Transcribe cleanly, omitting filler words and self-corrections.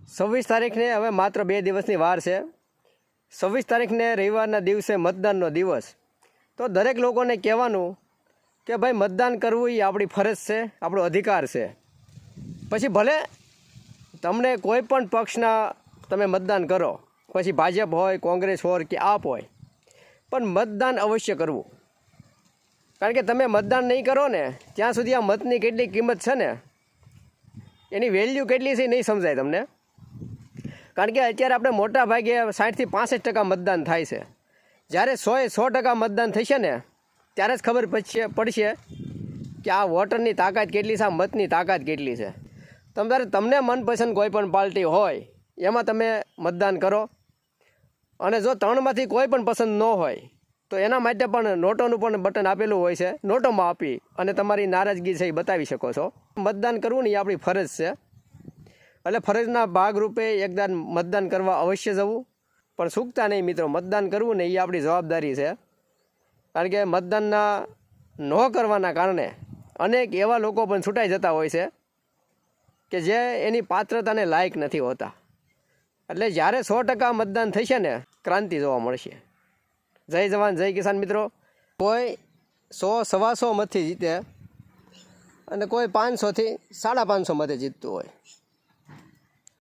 26 તારીખને હવે માત્ર 2 દિવસની વાર છે। 26 તારીખને રવિવારના દિવસે મતદાનનો દિવસ। તો દરેક લોકોને કહેવાનું કે ભાઈ મતદાન કરવું એ આપણી ફરજ છે, આપણો અધિકાર છે। પછી ભલે તમને કોઈ પણ પક્ષના તમે મતદાન કરો, પછી ભાજપ હોય, કોંગ્રેસ હોય કે આપ હોય, પણ મતદાન અવશ્ય કરવું। કારણ કે તમે મતદાન નહીં કરો ને ત્યાં સુધી આ મતની કેટલી કિંમત છે ને, એની વેલ્યુ કેટલી છે નહીં સમજાય તમને। કારણ કે અત્યારે આપણે મોટા ભાગે 60થી 65% મતદાન થાય છે। જ્યારે 100% મતદાન થશે ને ત્યારે જ ખબર પડશે કે આ વોટરની તાકાત કેટલી છે, આ મતની તાકાત કેટલી છે। તમને મનપસંદ કોઈ પણ પાર્ટી હોય એમાં તમે મતદાન કરો, અને જો 3માંથી કોઈ પણ પસંદ ન હોય તો એના માટે પણ નોટોનું પણ બટન આપેલું હોય છે। નોટોમાં આપી અને તમારી નારાજગી છે એ બતાવી શકો છો। મતદાન કરવું ને એ આપણી ફરજ છે, એટલે ફરજના ભાગરૂપે એકદાન મતદાન કરવા અવશ્ય જવું, પણ ચૂકતા નહીં મિત્રો। મતદાન કરવું ને એ આપણી જવાબદારી છે। કારણ કે મતદાનના ન કરવાના કારણે અનેક એવા લોકો પણ છૂટાઈ જતા હોય છે કે જે એની પાત્રતાને લાયક નથી હોતા। એટલે જ્યારે 100% મતદાન થશે ને ક્રાંતિ જોવા મળશે। જય જવાન જય કિસાન મિત્રો। કોઈ 100 સવા 100 મતથી જીતે અને કોઈ 500થી 550 મતે જીતતું હોય।